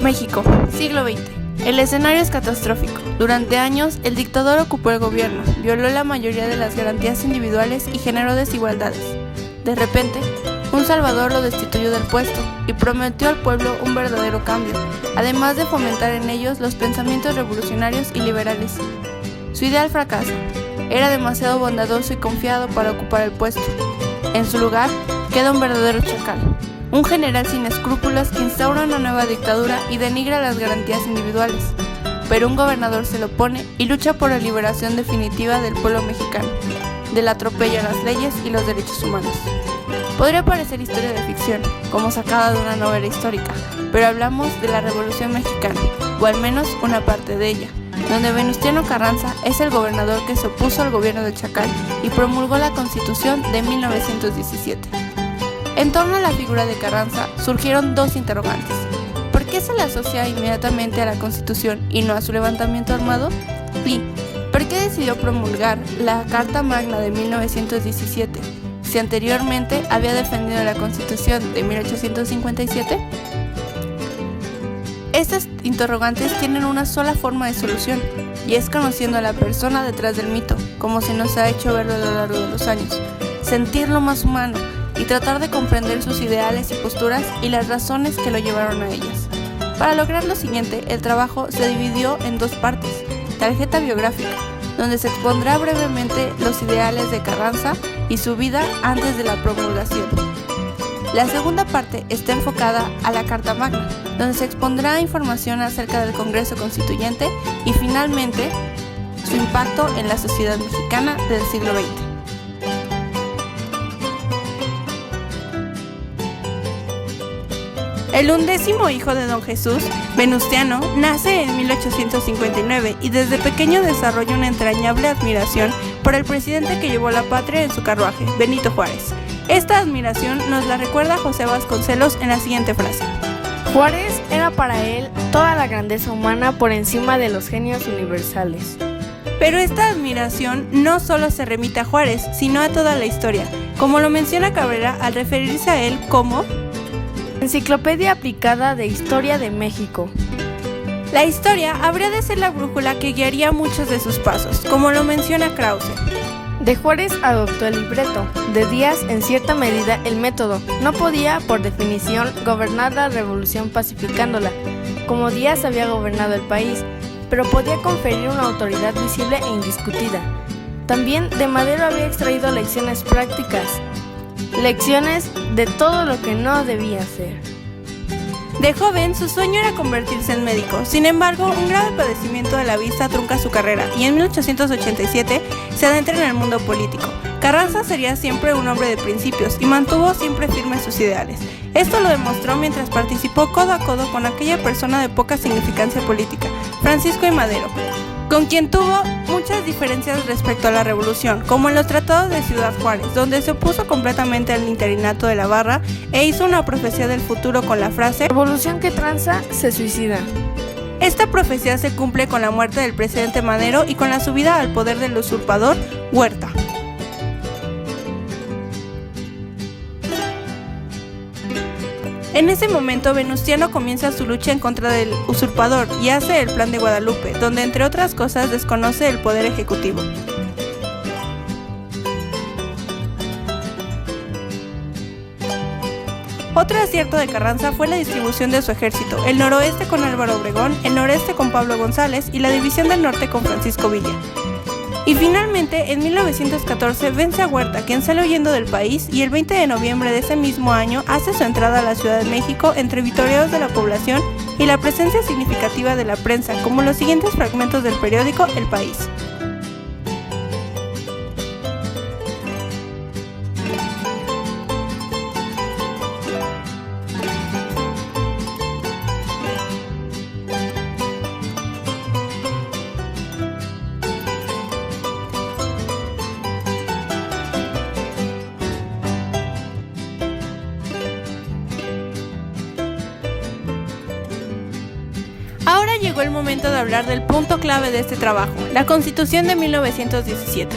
México, siglo XX. El escenario es catastrófico. Durante años, el dictador ocupó el gobierno, violó la mayoría de las garantías individuales y generó desigualdades. De repente, un salvador lo destituyó del puesto y prometió al pueblo un verdadero cambio, además de fomentar en ellos los pensamientos revolucionarios y liberales. Su ideal fracasa. Era demasiado bondadoso y confiado para ocupar el puesto. En su lugar, queda un verdadero chacal. Un general sin escrúpulos que instaura una nueva dictadura y denigra las garantías individuales. Pero un gobernador se lo opone y lucha por la liberación definitiva del pueblo mexicano, del atropello a las leyes y los derechos humanos. Podría parecer historia de ficción, como sacada de una novela histórica, pero hablamos de la Revolución Mexicana, o al menos una parte de ella, donde Venustiano Carranza es el gobernador que se opuso al gobierno de Chacal y promulgó la Constitución de 1917. En torno a la figura de Carranza surgieron dos interrogantes. ¿Por qué se le asocia inmediatamente a la Constitución y no a su levantamiento armado? ¿Y por qué decidió promulgar la Carta Magna de 1917 si anteriormente había defendido la Constitución de 1857? Estas interrogantes tienen una sola forma de solución, y es conociendo a la persona detrás del mito, como se nos ha hecho verlo a lo largo de los años, sentirlo más humano, y tratar de comprender sus ideales y posturas y las razones que lo llevaron a ellas. Para lograr lo siguiente, el trabajo se dividió en dos partes: tarjeta biográfica, donde se expondrá brevemente los ideales de Carranza y su vida antes de la promulgación. La segunda parte está enfocada a la Carta Magna, donde se expondrá información acerca del Congreso Constituyente y finalmente su impacto en la sociedad mexicana del siglo XX. El 11º hijo de don Jesús, Venustiano, nace en 1859 y desde pequeño desarrolla una entrañable admiración por el presidente que llevó la patria en su carruaje, Benito Juárez. Esta admiración nos la recuerda José Vasconcelos en la siguiente frase: Juárez era para él toda la grandeza humana por encima de los genios universales. Pero esta admiración no solo se remite a Juárez, sino a toda la historia, como lo menciona Cabrera al referirse a él como Enciclopedia aplicada de Historia de México. La historia habría de ser la brújula que guiaría muchos de sus pasos, como lo menciona Krause. De Juárez adoptó el libreto, de Díaz en cierta medida el método. No podía, por definición, gobernar la revolución pacificándola, como Díaz había gobernado el país, pero podía conferir una autoridad visible e indiscutida. También de Madero había extraído lecciones prácticas, lecciones de todo lo que no debía hacer. De joven, su sueño era convertirse en médico. Sin embargo, un grave padecimiento de la vista trunca su carrera y en 1887 se adentra en el mundo político. Carranza sería siempre un hombre de principios y mantuvo siempre firmes sus ideales. Esto lo demostró mientras participó codo a codo con aquella persona de poca significancia política, Francisco I. Madero, con quien tuvo muchas diferencias respecto a la revolución, como en los tratados de Ciudad Juárez, donde se opuso completamente al interinato de la Barra e hizo una profecía del futuro con la frase Revolución que tranza, se suicida. Esta profecía se cumple con la muerte del presidente Madero y con la subida al poder del usurpador Huerta. En ese momento, Venustiano comienza su lucha en contra del usurpador y hace el Plan de Guadalupe, donde entre otras cosas desconoce el poder ejecutivo. Otro acierto de Carranza fue la distribución de su ejército, el noroeste con Álvaro Obregón, el noreste con Pablo González y la división del norte con Francisco Villa. Y finalmente, en 1914 vence a Huerta, quien sale huyendo del país, y el 20 de noviembre de ese mismo año hace su entrada a la Ciudad de México entre vitoreos de la población y la presencia significativa de la prensa, como los siguientes fragmentos del periódico El País. Ahora llegó el momento momento de hablar del punto clave de este trabajo, la Constitución de 1917.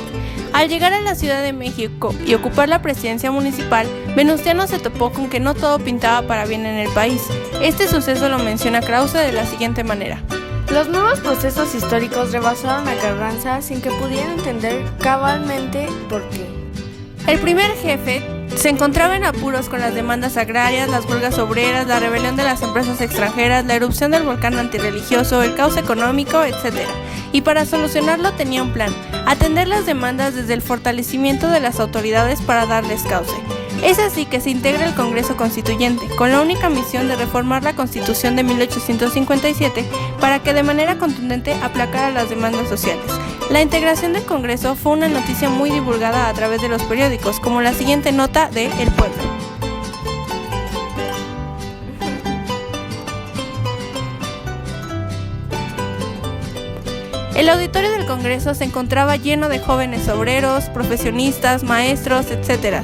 Al llegar a la Ciudad de México y ocupar la presidencia municipal, Venustiano se topó con que no todo pintaba para bien en el país. Este suceso lo menciona Krause de la siguiente manera. Los nuevos procesos históricos rebasaron a Carranza sin que pudiera entender cabalmente por qué. El primer jefe se encontraba en apuros con las demandas agrarias, las huelgas obreras, la rebelión de las empresas extranjeras, la erupción del volcán antirreligioso, el caos económico, etc. Y para solucionarlo tenía un plan: atender las demandas desde el fortalecimiento de las autoridades para darles cauce. Es así que se integra el Congreso Constituyente, con la única misión de reformar la Constitución de 1857 para que de manera contundente aplacara las demandas sociales. La integración del Congreso fue una noticia muy divulgada a través de los periódicos, como la siguiente nota de El Pueblo. El auditorio del Congreso se encontraba lleno de jóvenes obreros, profesionistas, maestros, etc.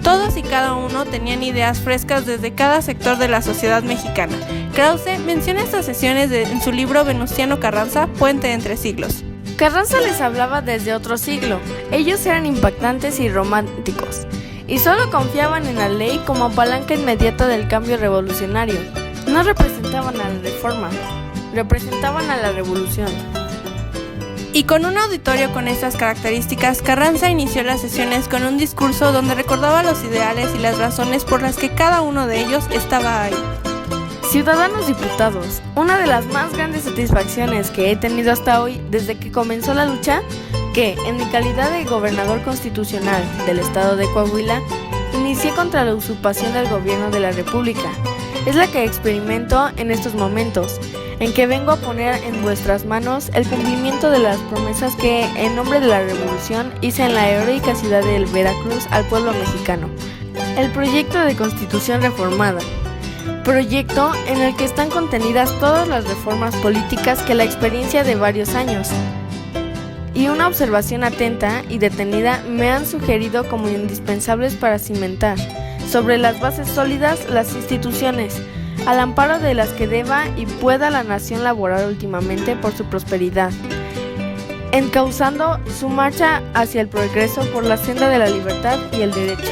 Todos y cada uno tenían ideas frescas desde cada sector de la sociedad mexicana. Krause menciona estas sesiones en su libro Venustiano Carranza, Puente entre siglos. Carranza les hablaba desde otro siglo. Ellos eran impactantes y románticos, y solo confiaban en la ley como palanca inmediata del cambio revolucionario. No representaban a la reforma, representaban a la revolución. Y con un auditorio con estas características, Carranza inició las sesiones con un discurso donde recordaba los ideales y las razones por las que cada uno de ellos estaba ahí. Ciudadanos diputados, una de las más grandes satisfacciones que he tenido hasta hoy desde que comenzó la lucha, que en mi calidad de gobernador constitucional del estado de Coahuila, inicié contra la usurpación del gobierno de la República, es la que experimento en estos momentos, en que vengo a poner en vuestras manos el cumplimiento de las promesas que, en nombre de la Revolución, hice en la heroica ciudad de Veracruz al pueblo mexicano. El proyecto de Constitución reformada. Proyecto en el que están contenidas todas las reformas políticas que la experiencia de varios años y una observación atenta y detenida me han sugerido como indispensables para cimentar sobre las bases sólidas las instituciones, al amparo de las que deba y pueda la nación laborar últimamente por su prosperidad, encauzando su marcha hacia el progreso por la senda de la libertad y el derecho.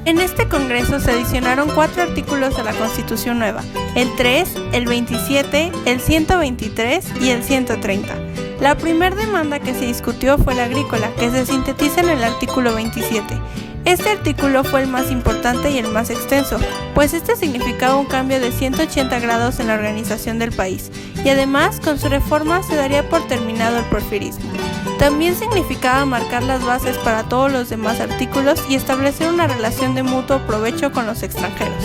En este Congreso se adicionaron 4 artículos a la Constitución nueva, el 3, el 27, el 123 y el 130. La primera demanda que se discutió fue la agrícola, que se sintetiza en el artículo 27. Este artículo fue el más importante y el más extenso, pues este significaba un cambio de 180 grados en la organización del país, y además con su reforma se daría por terminado el porfirismo. También significaba marcar las bases para todos los demás artículos y establecer una relación de mutuo provecho con los extranjeros.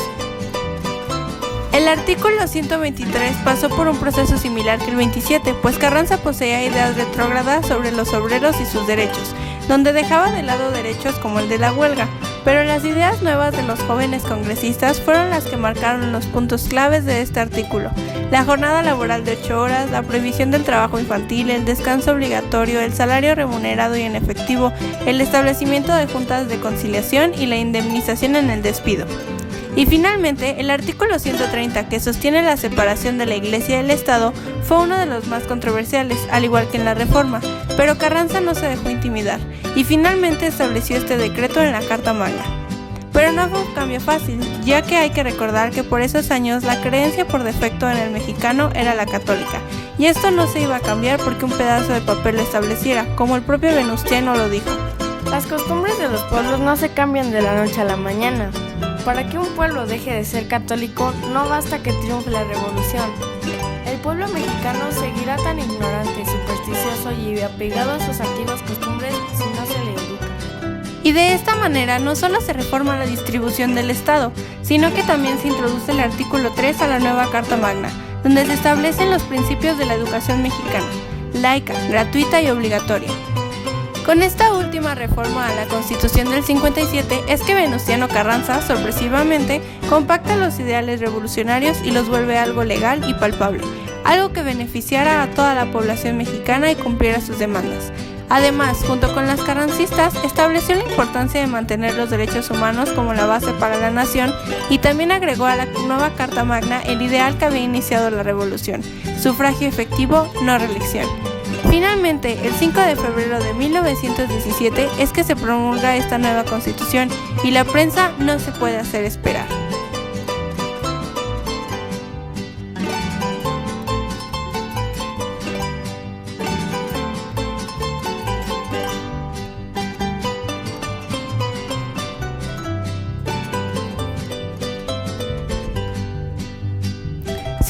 El artículo 123 pasó por un proceso similar que el 27, pues Carranza poseía ideas retrógradas sobre los obreros y sus derechos, donde dejaba de lado derechos como el de la huelga, pero las ideas nuevas de los jóvenes congresistas fueron las que marcaron los puntos claves de este artículo: la jornada laboral de 8 horas, la prohibición del trabajo infantil, el descanso obligatorio, el salario remunerado y en efectivo, el establecimiento de juntas de conciliación y la indemnización en el despido. Y finalmente, el artículo 130, que sostiene la separación de la Iglesia y el Estado, fue uno de los más controversiales, al igual que en la Reforma, pero Carranza no se dejó intimidar, y finalmente estableció este decreto en la Carta Magna. Pero no fue un cambio fácil, ya que hay que recordar que por esos años la creencia por defecto en el mexicano era la católica, y esto no se iba a cambiar porque un pedazo de papel lo estableciera, como el propio Venustiano lo dijo. Las costumbres de los pueblos no se cambian de la noche a la mañana. Para que un pueblo deje de ser católico, no basta que triunfe la revolución. El pueblo mexicano seguirá tan ignorante, supersticioso y apegado a sus antiguas costumbres si no se le educa. Y de esta manera no solo se reforma la distribución del Estado, sino que también se introduce el artículo 3 a la nueva Carta Magna, donde se establecen los principios de la educación mexicana, laica, gratuita y obligatoria. Con esta última reforma a la Constitución del 57 es que Venustiano Carranza, sorpresivamente, compacta los ideales revolucionarios y los vuelve algo legal y palpable, algo que beneficiara a toda la población mexicana y cumpliera sus demandas. Además, junto con las carrancistas, estableció la importancia de mantener los derechos humanos como la base para la nación y también agregó a la nueva Carta Magna el ideal que había iniciado la revolución: sufragio efectivo, no reelección. Finalmente, el 5 de febrero de 1917 es que se promulga esta nueva constitución y la prensa no se puede hacer esperar.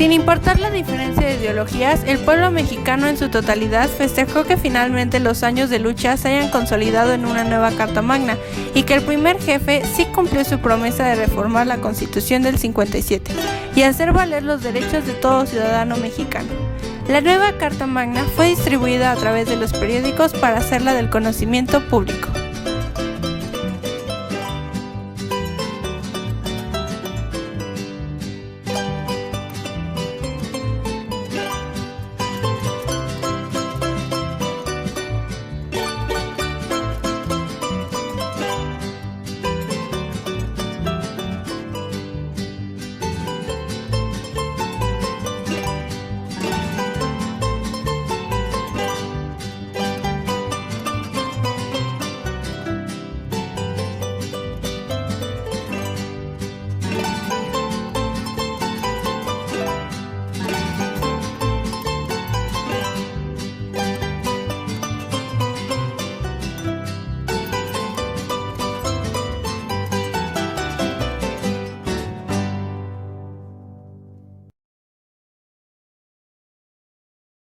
Sin importar la diferencia de ideologías, el pueblo mexicano en su totalidad festejó que finalmente los años de lucha se hayan consolidado en una nueva Carta Magna y que el primer jefe sí cumplió su promesa de reformar la Constitución del 57 y hacer valer los derechos de todo ciudadano mexicano. La nueva Carta Magna fue distribuida a través de los periódicos para hacerla del conocimiento público.